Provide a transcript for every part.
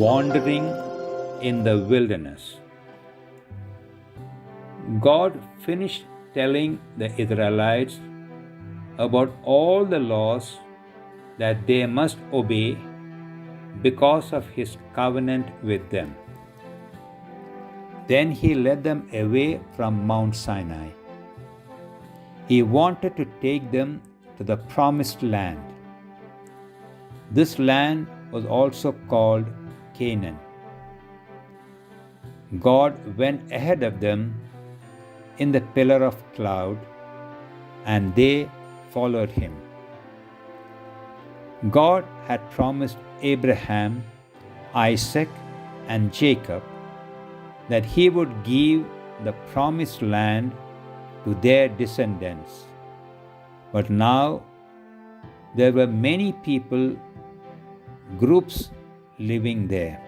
wandering in the wilderness. God finished telling the Israelites about all the laws that they must obey because of His covenant with them. Then He led them away from Mount Sinai. He wanted to take them to the promised land. This land was also called Canaan. God went ahead of them in the pillar of cloud, and they followed Him. God had promised Abraham, Isaac, and Jacob that He would give the promised land to their descendants. But now there were many people, groups living there.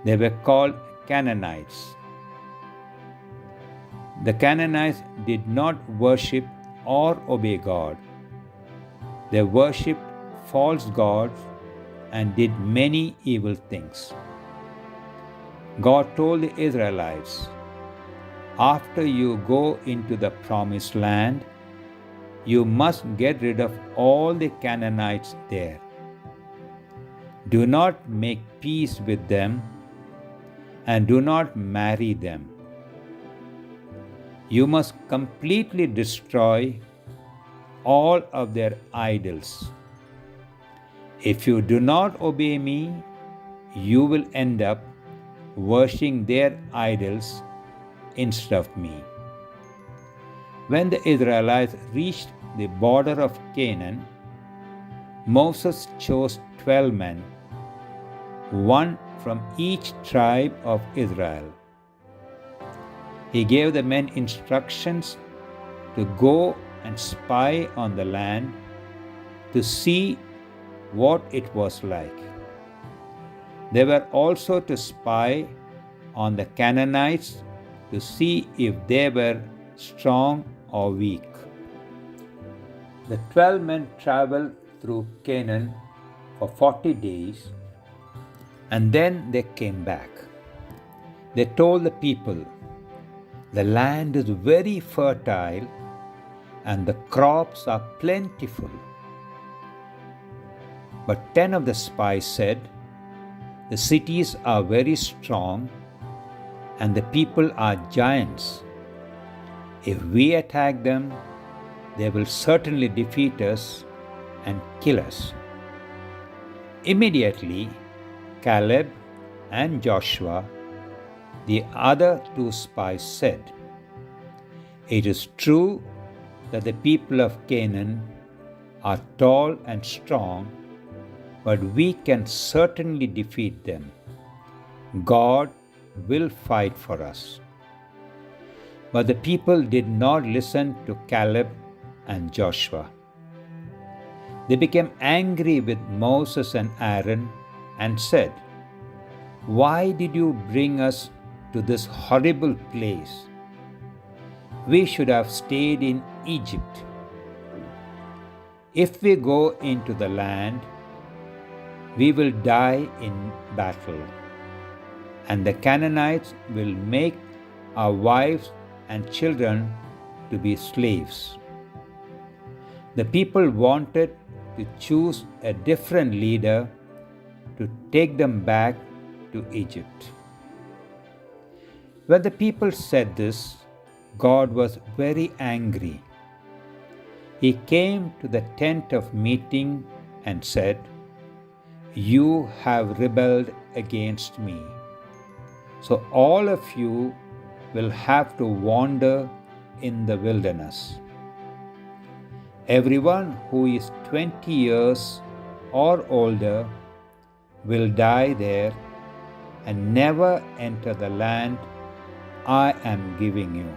They were called Canaanites. The Canaanites did not worship or obey God. They worshipped false gods and did many evil things. God told the Israelites, after you go into the promised land, you must get rid of all the Canaanites there. Do not make peace with them and do not marry them. You must completely destroy all of their idols. If you do not obey me, you will end up worshipping their idols instead of me. When the Israelites reached the border of Canaan, Moses chose 12 men, one from each tribe of Israel. He gave the men instructions to go and spy on the land to see what it was like. They were also to spy on the Canaanites to see if they were strong or weak. The 12 men traveled through Canaan for 40 days and then they came back. They told the people, the land is very fertile and the crops are plentiful. But 10 of the spies said, the cities are very strong and the people are giants. If we attack them, they will certainly defeat us and kill us. Immediately, Caleb and Joshua, the other 2 spies, said, it is true that the people of Canaan are tall and strong, but we can certainly defeat them. God will fight for us. But the people did not listen to Caleb and Joshua. They became angry with Moses and Aaron and said, why did you bring us to this horrible place? We should have stayed in Egypt. If we go into the land, we will die in battle, and the Canaanites will make our wives and children to be slaves. The people wanted to choose a different leader to take them back to Egypt. When the people said this, God was very angry. He came to the tent of meeting and said, you have rebelled against me. So all of you will have to wander in the wilderness. Everyone who is 20 years or older will die there and never enter the land I am giving you.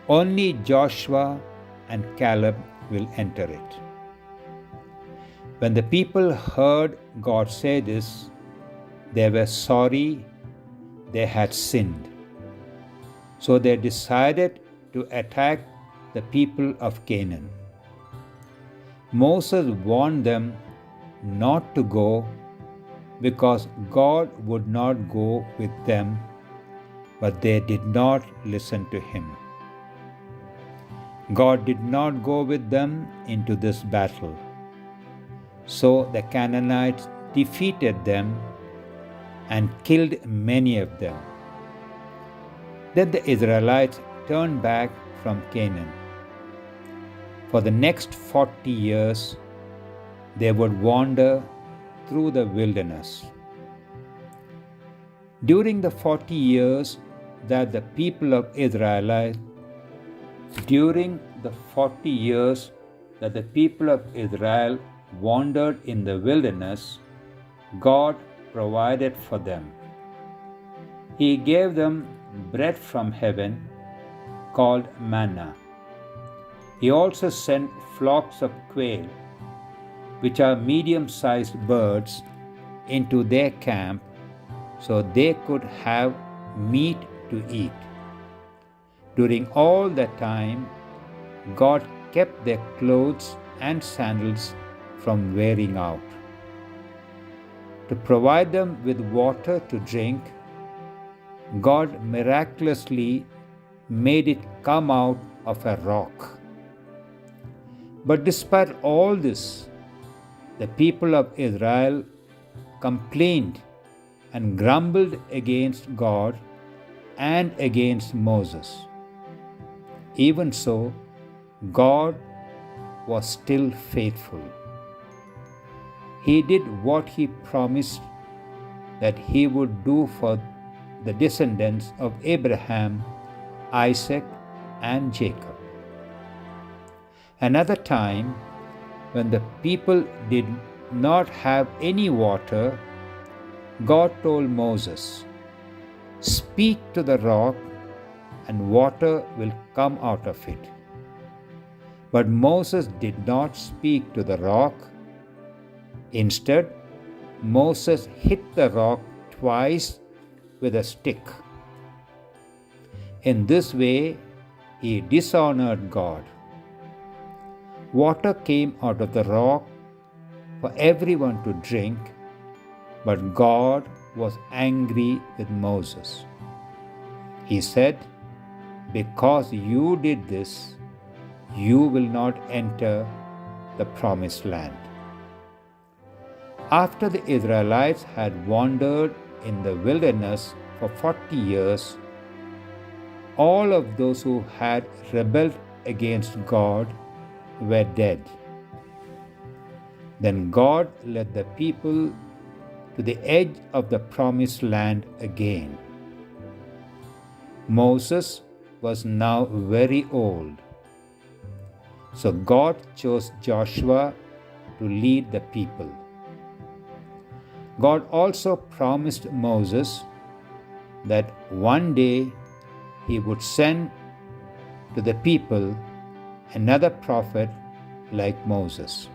Only Joshua and Caleb will enter it. When the people heard God say this, they were sorry they had sinned. So they decided to attack the people of Canaan. Moses warned them not to go because God would not go with them, but they did not listen to him. God did not go with them into this battle. So the Canaanites defeated them and killed many of them. Then the Israelites turned back from Canaan. For the next 40 years, they would wander through the wilderness. During the 40 years that the people of Israel wandered in the wilderness, God provided for them. He gave them bread from heaven called manna. He also sent flocks of quail, which are medium-sized birds, into their camp so they could have meat to eat. During all that time, God kept their clothes and sandals from wearing out. To provide them with water to drink, God miraculously made it come out of a rock. But despite all this, the people of Israel complained and grumbled against God and against Moses. Even so, God was still faithful. He did what he promised that he would do for the descendants of Abraham, Isaac, and Jacob. Another time, when the people did not have any water, God told Moses, "Speak to the rock, and water will come out of it." But Moses did not speak to the rock. Instead, Moses hit the rock twice with a stick. In this way, he dishonored God. Water came out of the rock for everyone to drink, but God was angry with Moses. He said, "Because you did this, you will not enter the promised land." After the Israelites had wandered in the wilderness for 40 years, all of those who had rebelled against God were dead. Then God led the people to the edge of the promised land again. Moses was now very old, so God chose Joshua to lead the people. God also promised Moses that one day he would send to the people another prophet like Moses.